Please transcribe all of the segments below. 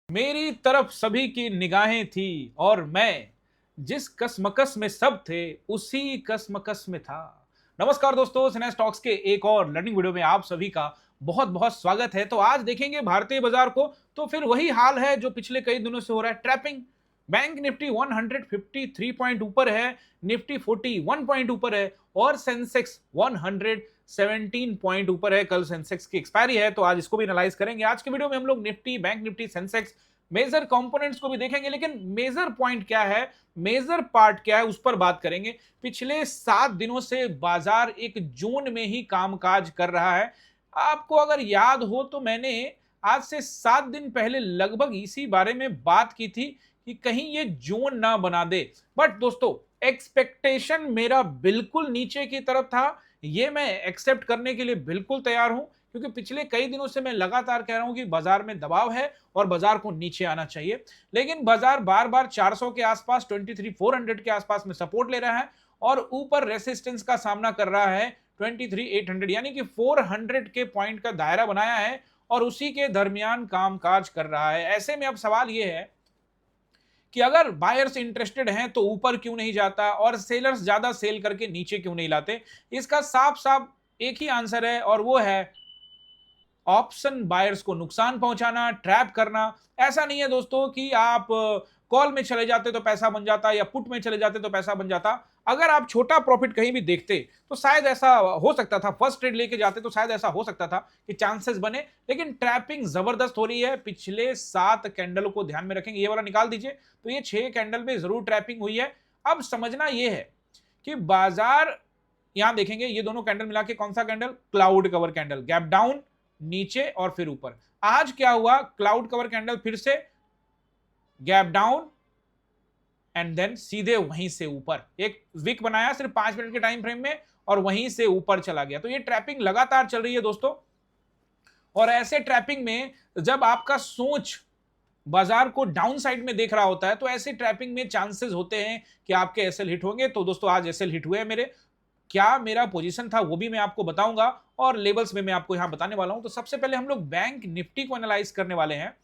मेरी तरफ सभी की निगाहें थी और मैं जिस कसमकस में सब थे उसी कसमकस में था। नमस्कार दोस्तों, सिने स्टॉक्स के एक और लर्निंग वीडियो में आप सभी का बहुत बहुत स्वागत है। तो आज देखेंगे भारतीय बाजार को, तो फिर वही हाल है जो पिछले कई दिनों से हो रहा है, ट्रैपिंग। बैंक निफ्टी 153 पॉइंट ऊपर है, निफ्टी 41 पॉइंट ऊपर है और सेंसेक्स 117 पॉइंट ऊपर है। कल सेंसेक्स की एक्सपायरी है तो आज इसको भी एनालाइज करेंगे। आज के वीडियो में हम लोग Nifty, bank Nifty, Sensex, major components को भी देखेंगे, लेकिन मेजर पॉइंट क्या है, मेजर पार्ट क्या है, उस पर बात करेंगे। पिछले 7 दिनों से बाजार एक जोन में ही कामकाज कर रहा है। आपको अगर याद हो तो मैंने आज से 7 दिन पहले लगभग इसी बारे में बात की थी कि कहीं ये जोन ना बना दे। बट दोस्तों, एक्सपेक्टेशन मेरा बिल्कुल नीचे की तरफ था। ये मैं एक्सेप्ट करने के लिए बिल्कुल तैयार हूं, क्योंकि पिछले कई दिनों से मैं लगातार कह रहा हूं कि बाजार में दबाव है और बाजार को नीचे आना चाहिए। लेकिन बाजार बार बार 400 के आसपास, 23,400 के आसपास में सपोर्ट ले रहा है और ऊपर रेसिस्टेंस का सामना कर रहा है 23,800, यानी कि 400 के पॉइंट का दायरा बनाया है और उसी के दरमियान कामकाज कर रहा है। ऐसे में अब सवाल यह है कि अगर बायर्स इंटरेस्टेड हैं तो ऊपर क्यों नहीं जाता और सेलर्स ज्यादा सेल करके नीचे क्यों नहीं लाते। इसका साफ साफ एक ही आंसर है और वो है ऑप्शन बायर्स को नुकसान पहुंचाना, ट्रैप करना। ऐसा नहीं है दोस्तों कि आप कॉल में चले जाते तो पैसा बन जाता या पुट में चले जाते तो पैसा बन जाता। अगर आप छोटा प्रॉफिट कहीं भी देखते तो शायद ऐसा हो सकता था, फर्स्ट ट्रेड लेके जाते तो शायद ऐसा हो सकता था कि चांसेस बने। लेकिन ट्रैपिंग जबरदस्त हो रही है। पिछले 7 कैंडल को ध्यान में रखेंगे, ये वाला निकाल दीजिए तो ये 6 कैंडल में जरूर ट्रैपिंग हुई है। अब समझना यह है कि बाजार, यहां देखेंगे ये दोनों कैंडल मिला के कौन सा candle, cloud cover candle, gap down, नीचे और फिर ऊपर। आज क्या हुआ, क्लाउड कवर कैंडल फिर से गैप डाउन एंड देन सीधे वहीं से ऊपर एक विक बनाया सिर्फ 5 मिनट के टाइम फ्रेम में और वहीं से ऊपर चला गया। तो ये ट्रैपिंग लगातार चल रही है दोस्तों। और ऐसे ट्रैपिंग में जब आपका सोच बाजार को डाउन साइड में देख रहा होता है तो ऐसे ट्रैपिंग में चांसेस होते हैं कि आपके एसएल हिट होंगे। तो दोस्तों आज एसएल हिट हुए हैं मेरे। क्या मेरा पोजीशन था वो भी मैं आपको बताऊंगा और लेवल्स में मैं आपको यहां बताने वाला हूं। तो सबसे पहले हम लोग बैंक निफ्टी को एनालाइज करने वाले हैं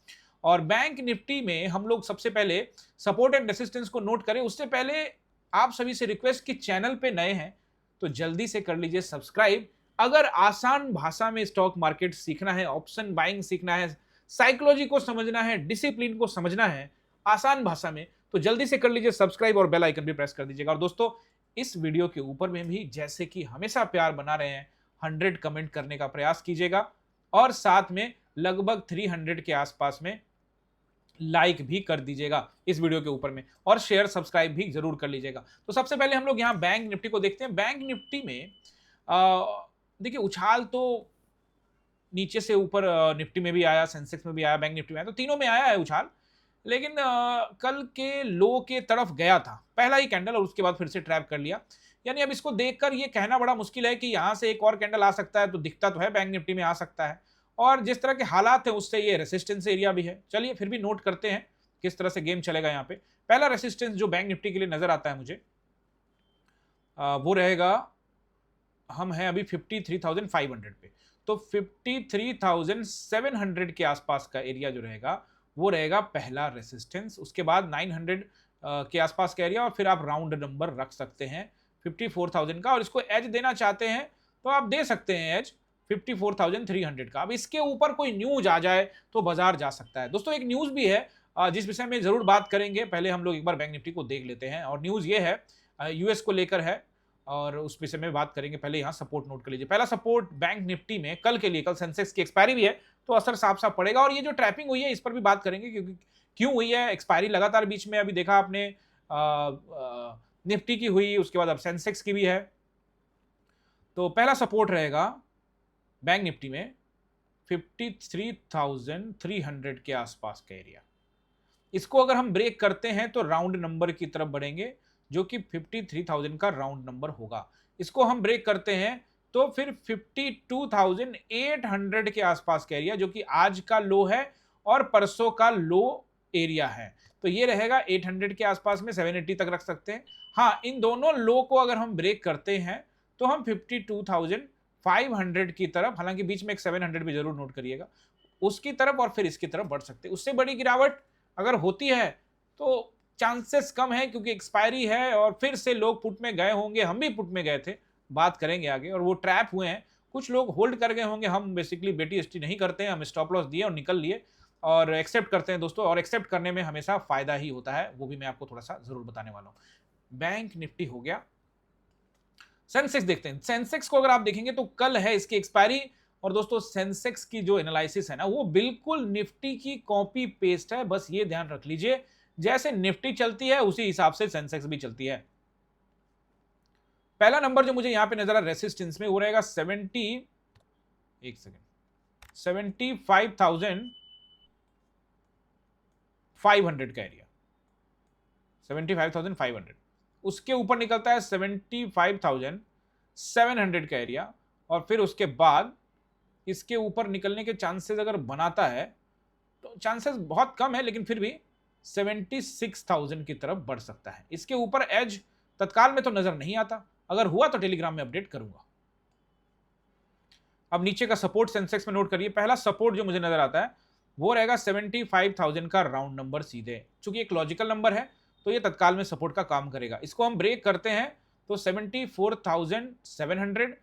और बैंक निफ्टी में हम लोग सबसे पहले सपोर्ट एंड रेसिस्टेंस को नोट करें। उससे पहले आप सभी से रिक्वेस्ट कि चैनल पे नए हैं तो जल्दी से कर लीजिए सब्सक्राइब। अगर आसान भाषा में स्टॉक मार्केट सीखना है, ऑप्शन बाइंग सीखना है, साइकोलॉजी को समझना है, डिसिप्लिन को समझना है आसान भाषा में, तो जल्दी से कर लीजिए सब्सक्राइब और बेल आइकन भी प्रेस कर दीजिएगा। और दोस्तों, इस वीडियो के ऊपर में भी जैसे कि हमेशा प्यार बना रहे हैं 100 कमेंट करने का प्रयास कीजिएगा और साथ में लगभग 300 के आसपास में लाइक भी कर दीजिएगा इस वीडियो के ऊपर में और शेयर सब्सक्राइब भी जरूर कर लीजिएगा। तो सबसे पहले हम लोग यहां बैंक निफ्टी को देखते हैं। बैंक निफ्टी में देखिए उछाल तो नीचे से ऊपर निफ्टी में भी आया, सेंसेक्स में भी आया, बैंक निफ्टी में आया, तो तीनों में आया है उछाल। लेकिन कल के लो के तरफ गया था पहला ही कैंडल और उसके बाद फिर से ट्रैप कर लिया। यानी अब इसको देखकर ये कहना बड़ा मुश्किल है कि यहां से एक और कैंडल आ सकता है। तो दिखता तो है बैंक निफ्टी में आ सकता है और जिस तरह के हालात है उससे ये रेसिस्टेंस एरिया भी है। चलिए फिर भी नोट करते हैं किस तरह से गेम चलेगा। यहाँ पे पहला रेसिस्टेंस जो बैंक निफ्टी के लिए नजर आता है मुझे, वो रहेगा, हम हैं अभी 53,500 पे, तो 53,700 के आसपास का एरिया जो रहेगा वो रहेगा पहला रेसिस्टेंस। उसके बाद 900 के आसपास का एरिया और फिर आप राउंड नंबर रख सकते हैं 54,000 का। और इसको एज देना चाहते हैं तो आप दे सकते हैं एज 54,300 का। अब इसके ऊपर कोई न्यूज आ जाए तो बाजार जा सकता है। दोस्तों एक न्यूज भी है जिस विषय में जरूर बात करेंगे। पहले हम लोग एक बार बैंक निफ्टी को देख लेते हैं और न्यूज ये है यूएस को लेकर है और उस विषय में बात करेंगे। पहले यहां सपोर्ट नोट कर लीजिए। पहला सपोर्ट बैंक निफ्टी में कल के लिए, कल सेंसेक्स की एक्सपायरी भी है तो असर साफ साफ पड़ेगा। और ये जो ट्रैपिंग हुई है इस पर भी बात करेंगे क्योंकि क्यों हुई है। एक्सपायरी लगातार बीच में अभी देखा आपने निफ्टी की हुई, उसके बाद अब सेंसेक्स की भी है। तो पहला सपोर्ट रहेगा बैंक निफ्टी में 53,300 के आसपास का एरिया। इसको अगर हम ब्रेक करते हैं तो राउंड नंबर की तरफ बढ़ेंगे जो कि 53,000 का राउंड नंबर होगा। इसको हम ब्रेक करते हैं तो फिर 52,800 के आसपास का एरिया जो कि आज का लो है और परसों का लो एरिया है। तो ये रहेगा 800 के आसपास में, 780 तक रख सकते हैं। हाँ, इन दोनों लो को अगर हम ब्रेक करते हैं तो हम 52,500 की तरफ, हालांकि बीच में एक 700 भी जरूर नोट करिएगा, उसकी तरफ और फिर इसकी तरफ बढ़ सकते हैं। उससे बड़ी गिरावट अगर होती है तो चांसेस कम है, क्योंकि एक्सपायरी है और फिर से लोग पुट में गए होंगे, हम भी पुट में गए थे, बात करेंगे आगे, और वो ट्रैप हुए हैं। कुछ लोग होल्ड कर गए होंगे। हम बेसिकली बेटी एसटी नहीं करते हैं, हम स्टॉप लॉस दिए और निकल लिए और एक्सेप्ट करते हैं दोस्तों, और एक्सेप्ट करने में हमेशा फायदा ही होता है, वो भी मैं आपको थोड़ा सा जरूर बताने वाला हूं। बैंक निफ्टी हो गया, सेंसेक्स देखते हैं। सेंसेक्स को अगर आप देखेंगे तो कल है इसकी एक्सपायरी, और दोस्तों सेंसेक्स की जो एनालिसिस है ना वो बिल्कुल निफ्टी की कॉपी पेस्ट है, बस ये ध्यान रख लीजिए, जैसे निफ्टी चलती है उसी हिसाब से सेंसेक्स भी चलती है। पहला नंबर जो मुझे यहां पे नजर आ रहा है रेसिस्टेंस में, वो रहेगा 75,500 का एरिया, 75,500। उसके ऊपर निकलता है 75,700 का एरिया, और फिर उसके बाद इसके ऊपर निकलने के चांसेस अगर बनाता है तो चांसेस बहुत कम है, लेकिन फिर भी 76,000 की तरफ बढ़ सकता है। इसके ऊपर एज तत्काल में तो नजर नहीं आता, अगर हुआ तो टेलीग्राम में अपडेट करूंगा। अब नीचे का सपोर्ट सेंसेक्स में नोट करिए। पहला सपोर्ट जो मुझे नजर आता है वो रहेगा 75,000 का राउंड नंबर सीधे, चूंकि एक लॉजिकल नंबर है तो ये तत्काल में सपोर्ट का काम करेगा। इसको हम ब्रेक करते हैं तो 74,700,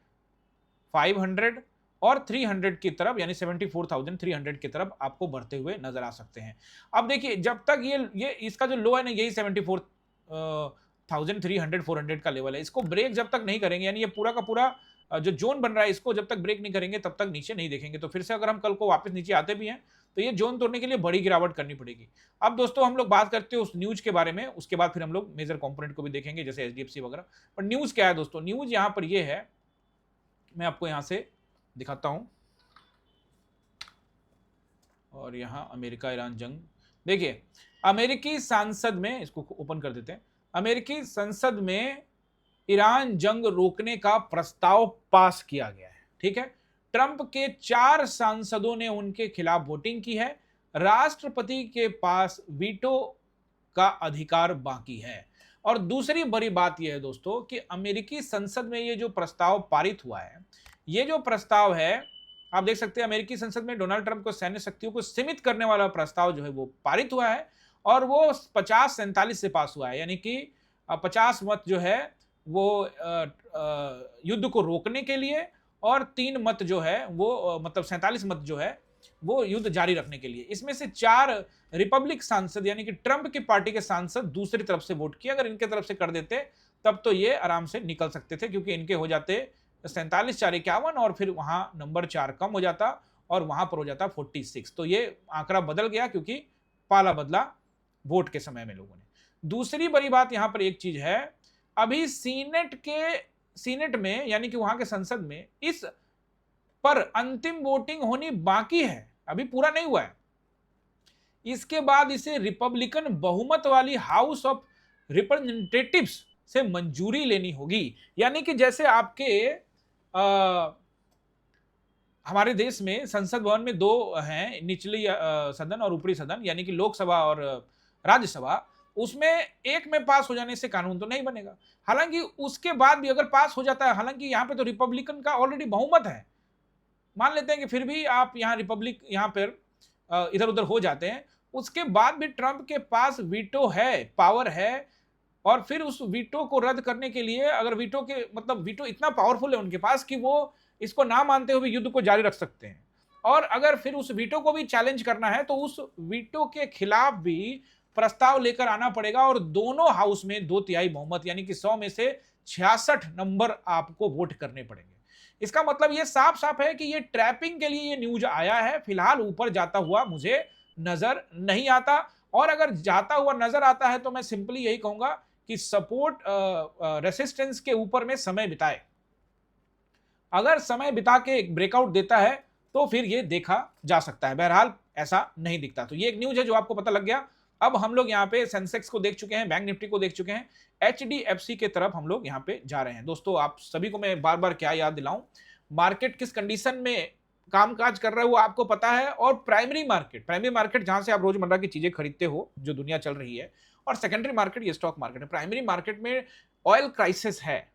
500 और 300 की तरफ, यानी 74,300 की तरफ आपको बढ़ते हुए नजर आ सकते हैं। अब देखिए, जब तक ये इसका जो लो है ना, यही 74,300 400 का लेवल है, इसको ब्रेक जब तक नहीं करेंगे, यानी ये पूरा का पूरा जो जोन बन रहा है, इसको जब तक ब्रेक नहीं करेंगे तब तक नीचे नहीं देखेंगे। तो फिर से अगर हम कल को वापस नीचे आते भी हैं तो ये जोन तोड़ने के लिए बड़ी गिरावट करनी पड़ेगी। अब दोस्तों हम लोग बात करते हैं उस न्यूज के बारे में, उसके बाद फिर हम लोग मेजर कंपोनेंट को भी देखेंगे, जैसे एचडीएफसी वगैरह। पर न्यूज क्या है दोस्तों? न्यूज यहां पर ये है, मैं आपको यहां से दिखाता हूं, और यहां अमेरिका ईरान जंग। देखिए, अमेरिकी संसद में, इसको ओपन कर देते हैं, अमेरिकी संसद में ईरान जंग रोकने का प्रस्ताव पास किया गया है। ठीक है, ट्रंप के 4 सांसदों ने उनके खिलाफ वोटिंग की है। राष्ट्रपति के पास वीटो का अधिकार बाकी है। और दूसरी बड़ी बात यह है दोस्तों कि अमेरिकी संसद में ये जो प्रस्ताव पारित हुआ है, ये जो प्रस्ताव है, आप देख सकते हैं अमेरिकी संसद में डोनाल्ड ट्रंप को सैन्य शक्तियों को सीमित करने वाला प्रस्ताव जो है वो पारित हुआ है, और वो 50-47 से पास हुआ है, यानी कि 50 मत जो है वो युद्ध को रोकने के लिए, और 3 मत जो है वो मतलब 47 मत जो है वो युद्ध जारी रखने के लिए। इसमें से 4 रिपब्लिक सांसद, यानी कि ट्रंप की पार्टी के सांसद दूसरी तरफ से वोट किए। अगर इनके तरफ से कर देते तब तो ये आराम से निकल सकते थे, क्योंकि इनके हो जाते 47-4-51, और फिर वहां नंबर 4 कम हो जाता और वहां पर हो जाता 46। तो ये आंकड़ा बदल गया, क्योंकि पाला बदला वोट के समय में लोगों ने। दूसरी बड़ी बात यहां पर एक चीज है, अभी सीनेट में, यानी कि वहां के संसद में इस पर अंतिम वोटिंग होनी बाकी है, अभी पूरा नहीं हुआ है। इसके बाद इसे रिपब्लिकन बहुमत वाली हाउस ऑफ रिप्रेजेंटेटिव्स से मंजूरी लेनी होगी। यानी कि जैसे आपके हमारे देश में संसद भवन में 2 हैं, निचली सदन और ऊपरी सदन, यानी कि लोकसभा और राज्यसभा। उसमें एक में पास हो जाने से कानून तो नहीं बनेगा, हालांकि उसके बाद भी अगर पास हो जाता है, हालांकि यहां पे तो रिपब्लिकन का ऑलरेडी बहुमत है, मान लेते हैं कि फिर भी आप यहां रिपब्लिक यहां पर इधर उधर हो जाते हैं, उसके बाद भी ट्रंप के पास वीटो है, पावर है, और फिर उस वीटो को रद्द करने के लिए, अगर वीटो के मतलब वीटो इतना पावरफुल है उनके पास कि वो इसको ना मानते हुए युद्ध को जारी रख सकते हैं। और अगर फिर उस वीटो को भी चैलेंज करना है तो उस वीटो के खिलाफ भी प्रस्ताव लेकर आना पड़ेगा, और दोनों हाउस में 2/3 बहुमत, यानी कि 100 में से 66 नंबर आपको वोट करने पड़ेंगे। इसका मतलब ये साफ साफ है कि ये ट्रैपिंग के लिए ये न्यूज आया है। फिलहाल ऊपर जाता हुआ मुझे नजर नहीं आता, और अगर जाता हुआ नजर आता है तो मैं सिंपली यही कहूंगा कि सपोर्ट रेसिस्टेंस के ऊपर में समय बिताए। अगर समय बिता के ब्रेकआउट देता है तो फिर ये देखा जा सकता है, बहरहाल ऐसा नहीं दिखता। तो ये एक न्यूज है जो आपको पता लग गया। अब हम लोग यहाँ पे सेंसेक्स को देख चुके हैं, बैंक निफ्टी को देख चुके हैं, एचडीएफसी के तरफ हम लोग यहाँ पे जा रहे हैं। दोस्तों आप सभी को मैं बार बार क्या याद दिलाऊं, मार्केट किस कंडीशन में कामकाज कर रहा है वो आपको पता है, और प्राइमरी मार्केट जहां से आप रोजमर्रा की चीजें खरीदते हो, जो दुनिया चल रही है, और सेकेंडरी मार्केट ये स्टॉक मार्केट है। प्राइमरी मार्केट में ऑयल क्राइसिस है,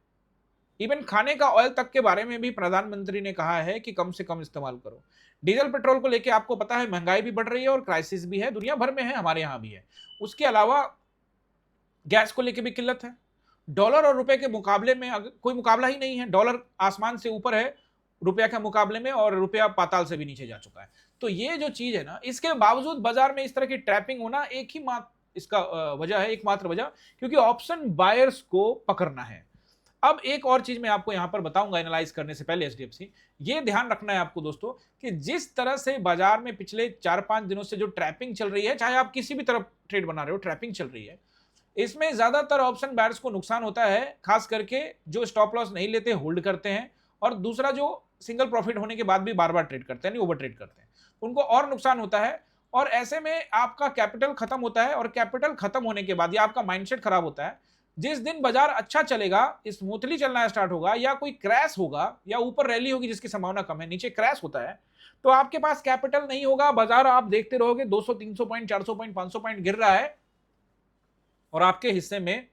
इवन खाने का ऑयल तक के बारे में भी प्रधानमंत्री ने कहा है कि कम से कम इस्तेमाल करो। डीजल पेट्रोल को लेके आपको पता है महंगाई भी बढ़ रही है और क्राइसिस भी है, दुनिया भर में है, हमारे यहाँ भी है। उसके अलावा गैस को लेके भी किल्लत है। डॉलर और रुपए के मुकाबले में कोई मुकाबला ही नहीं है। डॉलर आसमान से ऊपर है रुपया के मुकाबले में, और रुपया पाताल से भी नीचे जा चुका है। तो ये जो चीज है ना, इसके बावजूद बाजार में इस तरह की ट्रैपिंग होना एक ही मात्र इसका वजह है, एकमात्र वजह, क्योंकि ऑप्शन बायर्स को पकड़ना है। अब एक और चीज मैं आपको यहां पर बताऊंगा एनालाइज करने से पहले एचडीएफसी, ये ध्यान रखना है आपको दोस्तों कि जिस तरह से बाजार में पिछले 4-5 दिनों से जो ट्रैपिंग चल रही है, चाहे आप किसी भी तरफ ट्रेड बना रहे हो, ट्रैपिंग चल रही है, इसमें ज्यादातर ऑप्शन बायर्स को नुकसान होता है, खास करके जो स्टॉप लॉस नहीं लेते, होल्ड करते हैं, और दूसरा जो सिंगल प्रॉफिट होने के बाद भी बार बार ट्रेड करते हैं, नहीं ओवर ट्रेड करते हैं, उनको और नुकसान होता है। और ऐसे में आपका कैपिटल खत्म होता है, और कैपिटल खत्म होने के बाद या आपका माइंडसेट खराब होता है। जिस दिन बाजार अच्छा चलेगा, स्मूथली चलना स्टार्ट होगा, या कोई क्रैश होगा, या ऊपर रैली होगी जिसकी संभावना कम है, नीचे क्रैश होता है, तो आपके पास कैपिटल नहीं होगा। बाजार आप देखते रहोगे 200, 300 पॉइंट, 400 पॉइंट, 500 पॉइंट गिर रहा है, और आपके हिस्से में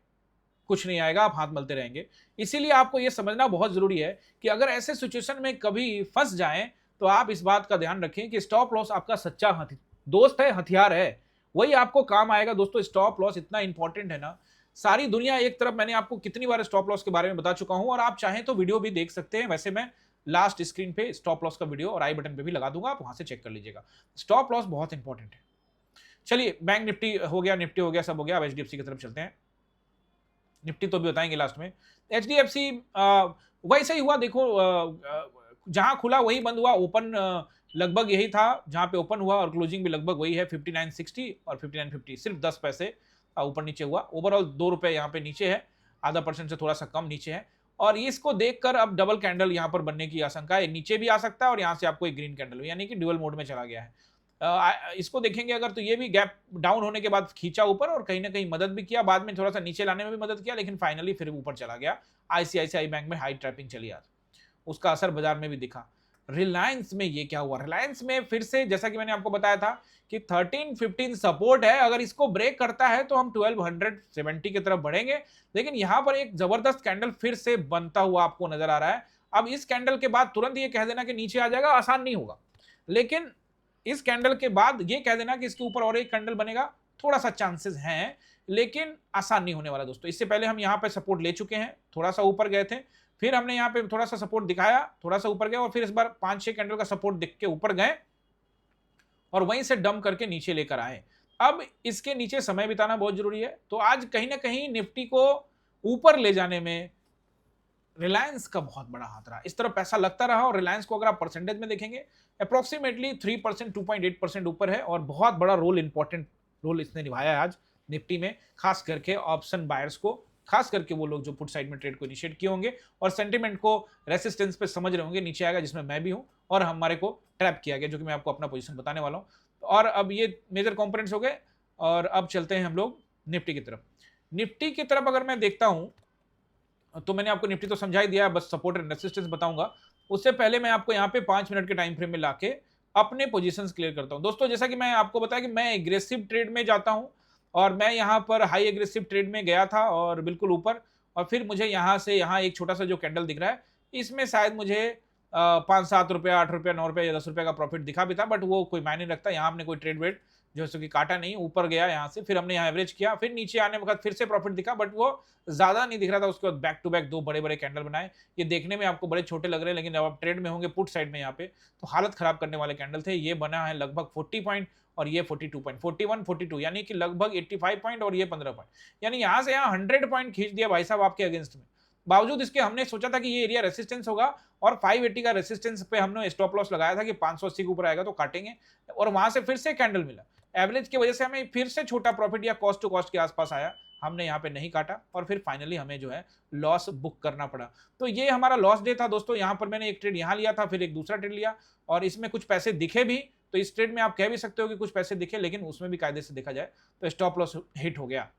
कुछ नहीं आएगा, आप हाथ मलते रहेंगे। इसीलिए आपको यह समझना बहुत जरूरी है कि अगर ऐसे सिचुएशन में कभी फंस जाएं, तो आप इस बात का ध्यान रखें कि स्टॉप लॉस आपका सच्चा दोस्त है, हथियार है, वही आपको काम आएगा। दोस्तों, स्टॉप लॉस इतना इंपॉर्टेंट है ना, सारी दुनिया एक तरफ, मैंने आपको कितनी बार स्टॉप लॉस के बारे में बता चुका हूं, और आप चाहें तो वीडियो भी देख सकते हैं। वैसे मैं लास्ट स्क्रीन पे स्टॉप लॉस का वीडियो और आई बटन पे भी लगा दूंगा, आप वहां से चेक कर लीजिएगा। स्टॉप लॉस बहुत इंपॉर्टेंट है। चलिए, बैंक निफ्टी हो गया, निफ्टी हो गया, सब हो गया। अब एचडीएफसी की तरफ चलते हैं। निफ्टी तो भी बताएंगे लास्ट में। एचडीएफसी वैसे ही हुआ, देखो, जहां खुला वही बंद हुआ। ओपन लगभग यही था जहां पे ओपन हुआ, और क्लोजिंग भी लगभग वही है, 5960 और 5950, सिर्फ 10 पैसे ऊपर नीचे हुआ। ओवरऑल 2 रुपए यहाँ पे नीचे है, आधा % से थोड़ा सा कम नीचे है। और इसको देखकर अब डबल कैंडल यहाँ पर बनने की आशंका है, नीचे भी आ सकता है, और यहाँ से आपको एक ग्रीन कैंडल, यानी कि ड्यूअल मोड में चला गया है। इसको देखेंगे अगर, तो ये भी गैप डाउन होने के बाद खींचा ऊपर, और कहीं ना कहीं मदद भी किया, बाद में थोड़ा सा नीचे लाने में भी मदद किया, लेकिन फाइनली फिर ऊपर चला गया। आईसीआईसीआई बैंक में हाई ट्रैपिंग चली आज, उसका असर बाजार में भी दिखा। रिलायंस में ये क्या हुआ? रिलायंस में फिर से, जैसा कि मैंने आपको बताया था कि 13-15 सपोर्ट है, अगर इसको ब्रेक करता है तो हम 1270 की तरफ बढ़ेंगे। लेकिन यहां पर एक जबरदस्त कैंडल फिर से बनता हुआ आपको नजर आ रहा है। अब इस कैंडल के बाद तुरंत ये कह देना कि नीचे आ जाएगा, आसान नहीं होगा, लेकिन इस कैंडल के बाद ये कह देना कि इसके ऊपर और एक कैंडल बनेगा, थोड़ा सा चांसेस हैं, लेकिन आसान नहीं होने वाला दोस्तों। इससे पहले हम यहां पे सपोर्ट ले चुके हैं, थोड़ा सा ऊपर गए थे, फिर हमने यहाँ पे थोड़ा सा सपोर्ट दिखाया, थोड़ा सा ऊपर गया, और फिर इस बार 5-6 कैंडल का सपोर्ट दिख के ऊपर गए, और वहीं से डंप करके नीचे लेकर आए। अब इसके नीचे समय बिताना बहुत जरूरी है। तो आज कहीं ना कहीं निफ्टी को ऊपर ले जाने में रिलायंस का बहुत बड़ा हाथ रहा। इस तरह पैसा लगता रहा, और रिलायंस को अगर आप परसेंटेज में देखेंगे, अप्रोक्सीमेटली 3%, 2.8% ऊपर है, और बहुत बड़ा रोल, इंपॉर्टेंट रोल इसने निभाया है आज निफ्टी में, खास करके ऑप्शन बायर्स को, खास करके वो लोग जो पुट साइड में ट्रेड को इनिशिएट किए होंगे और सेंटिमेंट को रेसिस्टेंस पे समझ रहे होंगे, नीचे आएगा, जिसमें मैं भी हूं, और हमारे को ट्रैप किया गया, जो कि मैं आपको अपना पोजीशन बताने वाला हूं। और अब ये मेजर कंपोनेंट्स हो गए, और अब चलते हैं हम लोग निफ्टी की तरफ। निफ्टी की तरफ अगर मैं देखता हूं, तो मैंने आपको निफ्टी तो समझा ही दिया, बस सपोर्ट एंड रेसिस्टेंस बताऊंगा। उससे पहले मैं आपको यहाँ पे 5 मिनट के टाइम फ्रेम में लाके अपने पोजीशंस क्लियर करता हूं। दोस्तों, जैसा कि मैं आपको बताया कि मैं एग्रेसिव ट्रेड में जाता हूं, और मैं यहाँ पर हाई एग्रेसिव ट्रेड में गया था, और बिल्कुल ऊपर, और फिर मुझे यहाँ से यहाँ एक छोटा सा जो कैंडल दिख रहा है, इसमें शायद मुझे 5-7 रुपया, 8 रुपया, 9 रुपया या 10 रुपया का प्रॉफिट दिखा भी था, बट वो कोई मायने नहीं रखता। यहाँ हमने कोई ट्रेड वेट जो है कि काटा नहीं, ऊपर गया यहाँ से, फिर हमने यहाँ एवरेज किया, फिर नीचे आने वक्त फिर से प्रॉफिट दिखा, बट वो ज्यादा नहीं दिख रहा था। उसके बाद बैक टू बैक 2 बड़े बड़े कैंडल बनाए। ये देखने में आपको बड़े छोटे लग रहे हैं, लेकिन जब आप ट्रेड में होंगे पुट साइड में यहाँ पे, तो हालत खराब करने वाले कैंडल थे। ये बना है लगभग 40 पॉइंट, और ये 42 पॉइंट, 41, 42, यानी कि लगभग 85 पॉइंट, और ये 15 पॉइंट, यानी यहाँ से यहाँ 100 पॉइंट खींच दिया भाई साहब आपके अगेंस्ट में। बावजूद इसके हमने सोचा था कि ये एरिया रेसिस्टेंस होगा, और 580 का रेसिस्टेंस पे हमने स्टॉप लॉस लगाया था कि 580 के ऊपर आएगा तो काटेंगे, और वहां से फिर से कैंडल मिला। एवरेज की वजह से हमें फिर से छोटा प्रॉफिट या कॉस्ट टू कॉस्ट के आसपास आया, हमने यहाँ पे नहीं काटा, और फिर फाइनली हमें जो है लॉस बुक करना पड़ा। तो ये हमारा लॉस डे था दोस्तों। यहाँ पर मैंने एक ट्रेड यहाँ लिया था, फिर एक दूसरा ट्रेड लिया, और इसमें कुछ पैसे दिखे भी। तो इस ट्रेड में आप कह भी सकते हो कि कुछ पैसे दिखे, लेकिन उसमें भी कायदे से देखा जाए तो स्टॉप लॉस हिट हो गया।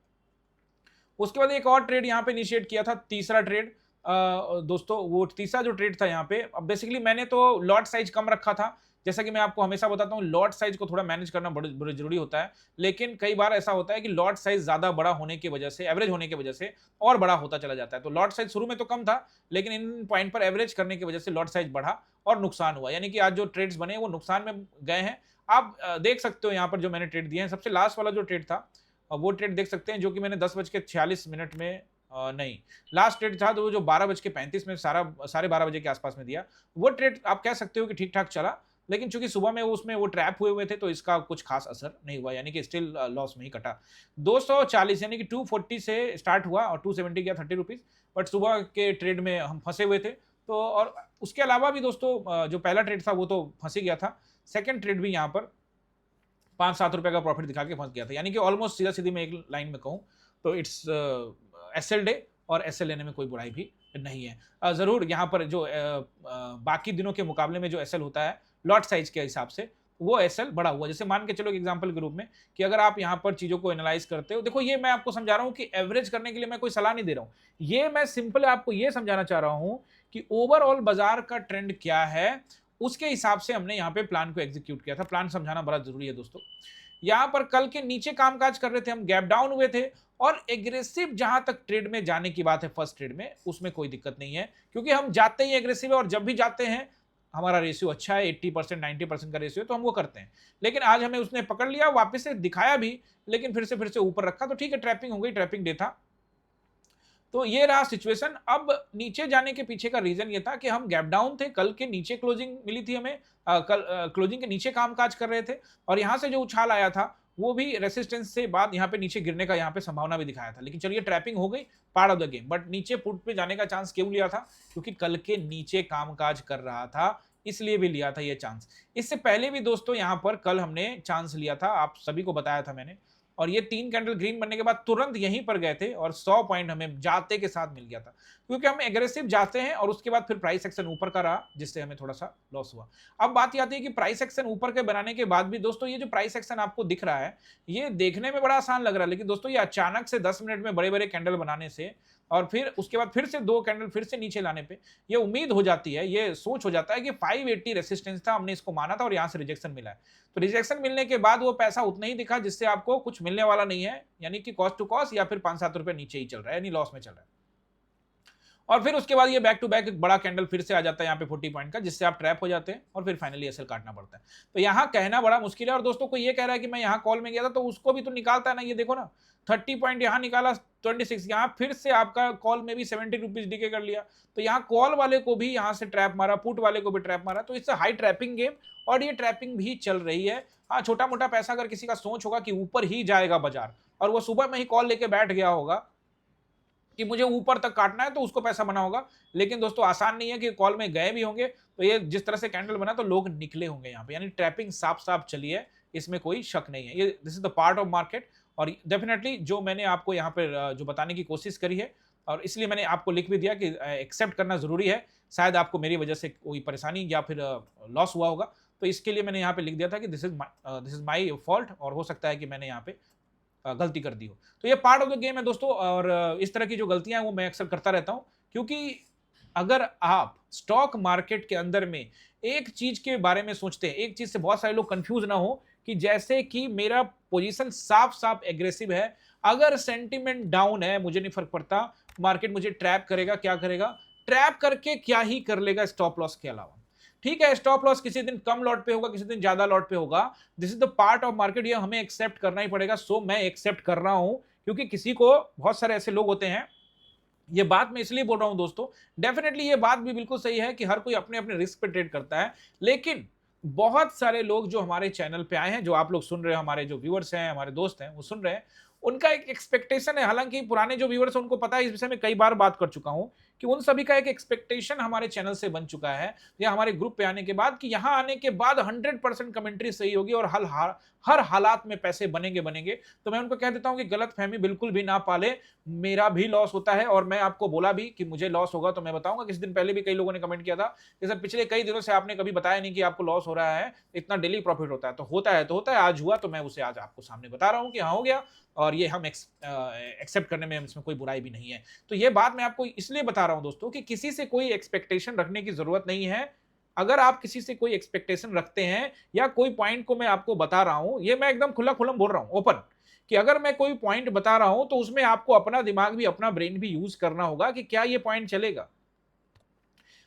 उसके बाद एक और ट्रेड यहाँ पे इनिशिएट किया था, तीसरा ट्रेड। दोस्तों वो तीसरा जो ट्रेड था यहाँ पे, अब बेसिकली मैंने तो लॉट साइज कम रखा था। जैसा कि मैं आपको हमेशा बताता हूँ, लॉट साइज को थोड़ा मैनेज करना बड़ा जरूरी होता है, लेकिन कई बार ऐसा होता है कि लॉट साइज ज्यादा बड़ा होने की वजह से, एवरेज होने की वजह से और बड़ा होता चला जाता है। तो लॉट साइज शुरू में तो कम था, लेकिन इन पॉइंट पर एवरेज करने की वजह से लॉट साइज बढ़ा और नुकसान हुआ, यानी कि आज जो ट्रेड्स बने वो नुकसान में गए हैं। आप देख सकते हो यहाँ पर जो मैंने ट्रेड दिए हैं, सबसे लास्ट वाला जो ट्रेड था वो ट्रेड देख सकते हैं, जो कि मैंने 10:46 में नहीं, लास्ट ट्रेड था तो वो जो 12:35 में साढ़े 12 बजे के आसपास में दिया, वो ट्रेड आप कह सकते हो कि ठीक ठाक चला, लेकिन चूंकि सुबह में उसमें वो ट्रैप हुए थे तो इसका कुछ खास असर नहीं हुआ, यानी कि स्टिल लॉस में ही कटा। 240 यानी कि 240 से स्टार्ट हुआ और 270 गया, 30 रुपीज, बट सुबह के ट्रेड में हम फंसे हुए थे। तो और उसके अलावा भी दोस्तों जो पहला ट्रेड था वो तो फंस ही गया था, सेकंड ट्रेड भी यहाँ पर 5-7 रुपए का प्रॉफिट दिखा के फंस गया था, यानी कि ऑलमोस्ट सीधा सीधी मैं एक लाइन में कहूँ तो इट्स एसएल डे, और एसएल लेने में कोई बुराई भी नहीं है। जरूर यहाँ पर जो बाकी दिनों के मुकाबले में जो एसएल होता है लॉट साइज के हिसाब से, वो एसएल बड़ा हुआ। जैसे मान के चलो एग्जांपल के रूप में कि अगर आप यहाँ पर चीजों को एनालाइज करते हो, देखो ये मैं आपको समझा रहा हूँ कि एवरेज करने के लिए मैं कोई सलाह नहीं दे रहा हूँ, ये मैं सिंपल आपको ये समझाना चाह रहा हूँ कि ओवरऑल बाजार का ट्रेंड क्या है, उसके हिसाब से हमने यहाँ पे प्लान को एग्जीक्यूट किया था। प्लान समझाना बड़ा जरूरी है दोस्तों। यहाँ पर कल के नीचे कामकाज कर रहे थे हम, गैप डाउन हुए थे, और एग्रेसिव जहां तक ट्रेड में जाने की बात है फर्स्ट ट्रेड में, उसमें कोई दिक्कत नहीं है, क्योंकि हम जाते ही एग्रेसिव है, और जब भी जाते हैं हमारा रेशियो अच्छा है, 80% 90% का रेशियो, तो हम वो करते हैं। लेकिन आज हमें उसने पकड़ लिया, वापस से दिखाया भी, लेकिन फिर से ऊपर रखा, तो ठीक है, ट्रैपिंग हो गई, ट्रैपिंग डे था। तो ये रहा सिचुएशन। अब नीचे जाने के पीछे का रीजन ये था कि हम गैप डाउन थे, कल के नीचे क्लोजिंग मिली थी हमें, कल क्लोजिंग के नीचे कामकाज कर रहे थे, और यहां से जो उछाल आया था वो भी रेसिस्टेंस से बाद यहाँ पे नीचे गिरने का यहाँ पे संभावना भी दिखाया था, लेकिन चलिए ट्रैपिंग हो गई, part of the game. But नीचे पुट पे जाने का चांस क्यों लिया था? क्योंकि कल के नीचे कामकाज कर रहा था, इसलिए भी लिया था ये चांस। इससे पहले भी दोस्तों यहाँ पर कल हमने चांस लिया था, आप सभी को बताया था मैंने, और ये 3 कैंडल ग्रीन बनने के बाद तुरंत यहीं पर गए थे और 100 पॉइंट हमें जाते के साथ मिल गया था, क्योंकि हम एग्रेसिव जाते हैं और उसके बाद फिर प्राइस एक्शन ऊपर का रहा, जिससे हमें थोड़ा सा लॉस हुआ। अब बात आती है कि प्राइस एक्शन ऊपर के बनाने के बाद भी दोस्तों ये जो प्राइस एक्शन आपको दिख रहा है, ये देखने में बड़ा आसान लग रहा है, लेकिन दोस्तों ये अचानक से 10 मिनट में बड़े बड़े कैंडल बनाने से और फिर उसके बाद फिर से 2 कैंडल फिर से नीचे लाने पे ये उम्मीद हो जाती है, ये सोच हो जाता है कि 580 रेसिस्टेंस था, हमने इसको माना था और यहां से रिजेक्शन मिला है। तो रिजेक्शन मिलने के बाद वो पैसा उतना ही दिखा जिससे आपको कुछ मिलने वाला नहीं है, यानी कि कॉस्ट टू कॉस्ट या फिर 5-7 रुपए नीचे ही चल रहा है, यानी लॉस में चल रहा है। और फिर उसके बाद ये बैक टू बैक एक बड़ा कैंडल फिर से आ जाता है यहाँ पे 40 पॉइंट का, जिससे आप ट्रैप हो जाते हैं और फिर फाइनली एसएल काटना पड़ता है। तो यहाँ कहना बड़ा मुश्किल है। और दोस्तों को ये कह रहा है कि मैं यहाँ कॉल में गया था, तो उसको भी तो निकालता है ना, ये देखो ना 30 पॉइंट यहाँ निकाला, 26 यहाँ फिर से आपका कॉल में भी 70 रुपीज डीके कर लिया। तो यहाँ कॉल वाले को भी यहाँ से ट्रैप मारा, पुट वाले को भी ट्रैप मारा, तो इससे हाई ट्रैपिंग गेम, और ये ट्रैपिंग भी चल रही है। हाँ, छोटा मोटा पैसा अगर किसी का सोच होगा कि ऊपर ही जाएगा बाजार और वो सुबह में ही कॉल लेके बैठ गया होगा कि मुझे ऊपर तक काटना है, तो उसको पैसा बना होगा। लेकिन दोस्तों आसान नहीं है कि कॉल में गए भी होंगे, तो ये जिस तरह से कैंडल बना तो लोग निकले होंगे यहाँ पे, यानी ट्रैपिंग साफ साफ चली है, इसमें कोई शक नहीं है। ये this is the part of market, और डेफिनेटली जो मैंने आपको यहाँ पे जो बताने की कोशिश करी है, और इसलिए मैंने आपको लिख भी दिया कि एक्सेप्ट करना जरूरी है। शायद आपको मेरी वजह से कोई परेशानी या फिर लॉस हुआ होगा, तो इसके लिए मैंने यहाँ पे लिख दिया था कि दिस इज माई फॉल्ट, और हो सकता है कि मैंने यहाँ पे गलती कर दी हो। तो ये पार्ट ऑफ द गेम है दोस्तों, और इस तरह की जो गलतियां हैं वो मैं अक्सर करता रहता हूं, क्योंकि अगर आप स्टॉक मार्केट के अंदर में एक चीज के बारे में सोचते हैं, एक चीज से बहुत सारे लोग कंफ्यूज ना हो कि जैसे कि मेरा पोजीशन साफ साफ एग्रेसिव है, अगर सेंटीमेंट डाउन है मुझे नहीं फर्क पड़ता, मार्केट मुझे ट्रैप करेगा, क्या करेगा, ट्रैप करके क्या ही कर लेगा स्टॉप लॉस के अलावा। ठीक है, स्टॉप लॉस किसी दिन कम लॉट पे होगा, किसी दिन ज्यादा लॉट पे होगा, this is the part of market, ये हमें एक्सेप्ट करना ही पड़ेगा। सो मैं एक्सेप्ट कर रहा हूं, क्योंकि किसी को, बहुत सारे ऐसे लोग होते हैं, ये बात मैं इसलिए बोल रहा हूं दोस्तों, डेफिनेटली ये बात भी बिल्कुल सही है कि हर कोई अपने अपने रिस्क पे ट्रेड करता है, लेकिन बहुत सारे लोग जो हमारे चैनल पे आए हैं, जो आप लोग सुन रहे हैं, हमारे जो व्यूअर्स हैं, हमारे दोस्त हैं, वो सुन रहे हैं, उनका एक एक्सपेक्टेशन है, हालांकि पुराने जो व्यूअर्स हैं उनको पता है, इस विषय में कई बार बात कर चुका हूं कि उन सभी का एक एक्सपेक्टेशन हमारे चैनल से बन चुका है या हमारे ग्रुप पे आने के बाद, कि यहां आने के बाद 100% कमेंट्री सही होगी और हर हालात में पैसे बनेंगे। तो मैं उनको कह देता हूं कि गलत फहमी बिल्कुल भी ना पाले, मेरा भी लॉस होता है, और मैं आपको बोला भी कि मुझे लॉस होगा तो मैं बताऊंगा। किसी दिन पहले भी कई लोगों ने कमेंट किया था कि सर पिछले कई दिनों से आपने कभी बताया नहीं कि आपको लॉस हो रहा है, इतना डेली प्रॉफिट होता है। तो होता है, आज हुआ, तो मैं उसे आज आपको सामने बता रहा हूं कि हाँ हो गया, और ये हम एक्सेप्ट करने में इसमें कोई बुराई भी नहीं है। तो ये बात मैं आपको इसलिए बता रहा रहा हूं दोस्तों कि किसी से कोई एक्सपेक्टेशन रखने की जरूरत नहीं है। अगर आप किसी से कोई एक्सपेक्टेशन रखते हैं या कोई पॉइंट को मैं आपको बता रहा हूं, ये मैं एकदम खुला खुला बोल रहा हूं ओपन, कि अगर मैं कोई पॉइंट बता रहा हूं तो उसमें आपको अपना दिमाग भी, अपना ब्रेन भी यूज करना होगा कि क्या ये पॉइंट चलेगा।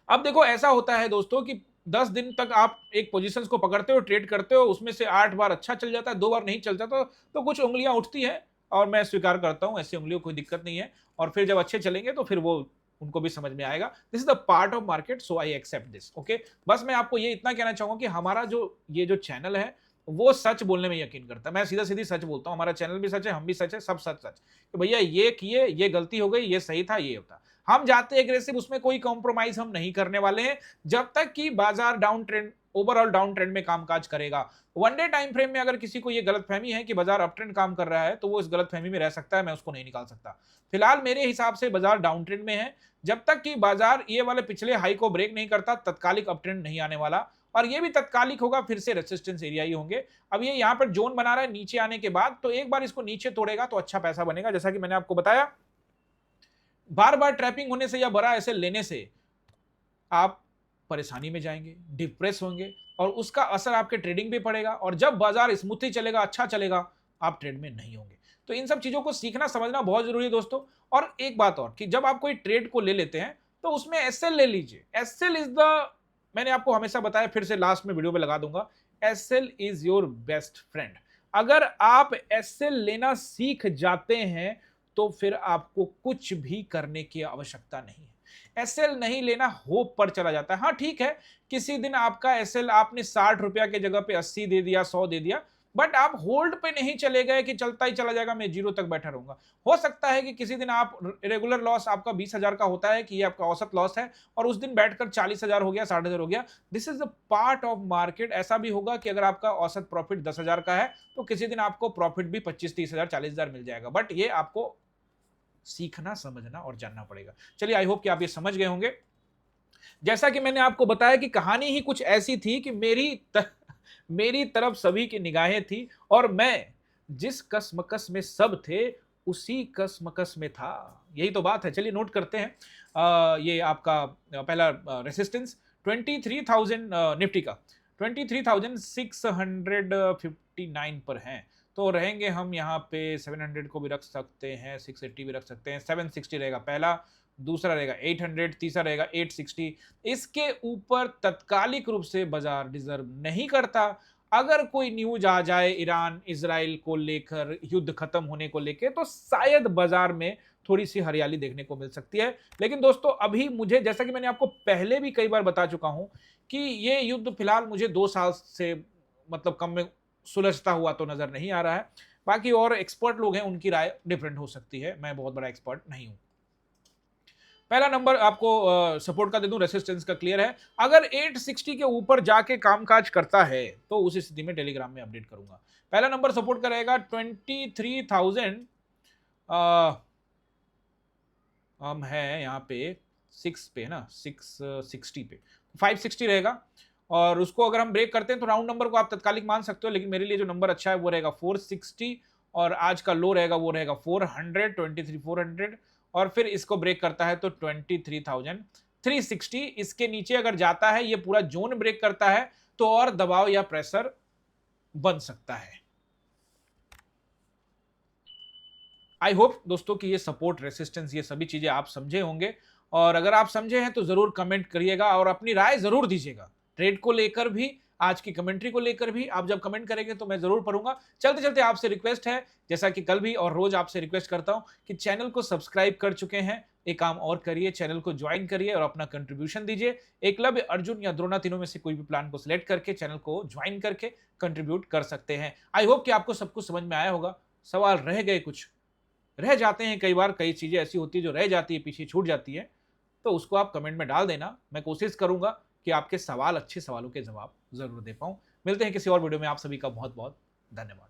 अब देखो ऐसा होता है दोस्तों कि 10 दिन तक आप एक पोजीशन को पकड़ते हो, ट्रेड करते हो, उसमें से 8 बार अच्छा चल जाता है, 2 बार नहीं चलता, तो कुछ उंगलियां उठती है, और मैं स्वीकार करता हूं ऐसी उंगलियों कोई दिक्कत नहीं है। और फिर जब अच्छे चलेंगे तो फिर वो उनको भी समझ में आएगा, this is the part of market, so I accept this. Okay, बस मैं आपको ये इतना कहना चाहूंगा कि हमारा ये जो चैनल है वो सच बोलने में यकीन करता है। मैं सीधा सीधी सच बोलता हूँ, हमारा चैनल भी सच है, हम भी सच है, सब सच सच कि भैया ये किए, ये गलती हो गई, ये सही था, ये होता। हम जाते एग्रेसिव, उसमें कोई कॉम्प्रोमाइज हम नहीं करने वाले हैं जब तक कि बाजार down trend, overall down trend में कामकाज करेगा। वन डे टाइम फ्रेम में अगर किसी को ये गलतफहमी है कि बाजार अप ट्रेंड काम कर रहा है तो वो इस गलतफहमी में रह सकता है, मैं उसको नहीं निकाल सकता। फिलहाल मेरे हिसाब से बाजार डाउन ट्रेंड में है, जब तक कि बाजार ये वाले पिछले हाई को ब्रेक नहीं करता तत्कालिक अप ट्रेंड नहीं आने वाला, और ये भी तत्कालिक होगा, फिर से रेजिस्टेंस एरिया ही होंगे। अब ये यहाँ पर जोन बना रहा है नीचे आने के बाद, तो एक बार इसको नीचे तोड़ेगा तो अच्छा पैसा बनेगा। जैसा कि मैंने आपको बताया, बार बार ट्रैपिंग होने से या बड़ा ऐसे लेने से आप परेशानी में जाएंगे, डिप्रेस होंगे, और उसका असर आपके ट्रेडिंग पे पड़ेगा, और जब बाजार स्मूथली चलेगा, अच्छा चलेगा, आप ट्रेड में नहीं होंगे। तो इन सब चीजों को सीखना समझना बहुत जरूरी है दोस्तों। और एक बात और, कि जब आप कोई ट्रेड को ले लेते हैं तो उसमें एसएल ले लीजिए। एसएल इज द, मैंने आपको हमेशा बताया, फिर से लास्ट में वीडियो में लगा दूंगा, SL is your best friend. अगर आप एसएल लेना सीख जाते हैं तो फिर आपको कुछ भी करने की आवश्यकता नहीं है। एसएल नहीं लेना होप पर चला जाता है। हाँ ठीक है, किसी दिन आपका एसएल आपने 60 रुपया के जगह पे 80 दे दिया, 100 दे दिया, बट आप होल्ड पे नहीं चले गए कि चलता ही चला जाएगा, मैं जीरो तक बैठा रहूंगा। हो सकता है कि किसी दिन आप रेगुलर लॉस आपका 20,000 का होता है, कि ये आपका औसत लॉस है, और उस दिन बैठकर 40,000 हो गया, 60,000 हो गया। This is the part of market. ऐसा भी होगा कि अगर आपका औसत प्रॉफिट 10,000 का है तो किसी दिन आपको प्रॉफिट भी 25, 30,000, 40,000 मिल जाएगा, बट ये आपको सीखना, समझना और जानना पड़ेगा। चलिए, आई होप कि आप ये समझ गए होंगे। जैसा कि मैंने आपको बताया कि कहानी ही कुछ ऐसी थी कि मेरी तरफ सभी की निगाहें थी, और मैं जिस कसमकस में सब थे उसी कसमकस में था। यही तो बात है। चलिए नोट करते हैं। ये आपका पहला रेसिस्टेंस 23,000 निफ्टी का 23,659 पर है, तो रहेंगे हम यहाँ पे। 700 को भी रख सकते हैं, 680 भी रख सकते हैं, 760 रहेगा पहला, दूसरा रहेगा 800, तीसरा रहेगा 860। इसके ऊपर तत्कालिक रूप से बाजार डिजर्व नहीं करता। अगर कोई न्यूज आ जाए ईरान इजराइल को लेकर, युद्ध खत्म होने को लेकर, तो शायद बाजार में थोड़ी सी हरियाली देखने को मिल सकती है। लेकिन दोस्तों अभी मुझे, जैसा कि मैंने आपको पहले भी कई बार बता चुका हूं, कि ये युद्ध फिलहाल मुझे 2 साल से मतलब कम में सुलझता हुआ तो नजर नहीं आ रहा है। बाकी और एक्सपर्ट लोग हैं, उनकी राय डिफरेंट हो सकती है, मैं बहुत बड़ा एक्सपर्ट नहीं हूं। पहला नंबर आपको सपोर्ट का दे दूं, रेसिस्टेंस का क्लियर है। अगर 860 के ऊपर जाके कामकाज करता है तो उस स्थिति में टेलीग्राम में अपडेट करूंगा। पहला नंबर सपोर्ट का रहेगा 23,000, हम है यहाँ पे 6 पे ना, 660 पे, 560 रहेगा। और उसको अगर हम ब्रेक करते हैं तो राउंड नंबर को आप तत्कालिक मान सकते हो, लेकिन मेरे लिए जो नंबर अच्छा है वो रहेगा 460, और आज का लो रहेगा वो रहेगा 400, 23,400, और फिर इसको ब्रेक करता है तो 23,360। इसके नीचे अगर जाता है, ये पूरा जोन ब्रेक करता है, तो और दबाव या प्रेशर बन सकता है। आई होप दोस्तों कि ये सपोर्ट, रेसिस्टेंस, ये सभी चीजें आप समझे होंगे, और अगर आप समझे हैं तो जरूर कमेंट करिएगा और अपनी राय जरूर दीजिएगा। ट्रेड को लेकर भी, आज की कमेंट्री को लेकर भी आप जब कमेंट करेंगे तो मैं जरूर पढ़ूंगा। चलते चलते आपसे रिक्वेस्ट है, जैसा कि कल भी और रोज आपसे रिक्वेस्ट करता हूं, कि चैनल को सब्सक्राइब कर चुके हैं, एक काम और करिए, चैनल को ज्वाइन करिए और अपना कंट्रीब्यूशन दीजिए। एकलव्य, अर्जुन या द्रोणा, तीनों में से कोई भी प्लान को सिलेक्ट करके चैनल को ज्वाइन करके कंट्रीब्यूट कर सकते हैं। आई होप कि आपको सब कुछ समझ में आया होगा। सवाल रह गए, कुछ रह जाते हैं कई बार, कई चीजें ऐसी होती है जो रह जाती है, पीछे छूट जाती है, तो उसको आप कमेंट में डाल देना। मैं कोशिश करूंगा कि आपके सवाल, अच्छे सवालों के जवाब जरूर दे पाऊं। मिलते हैं किसी और वीडियो में। आप सभी का बहुत बहुत धन्यवाद।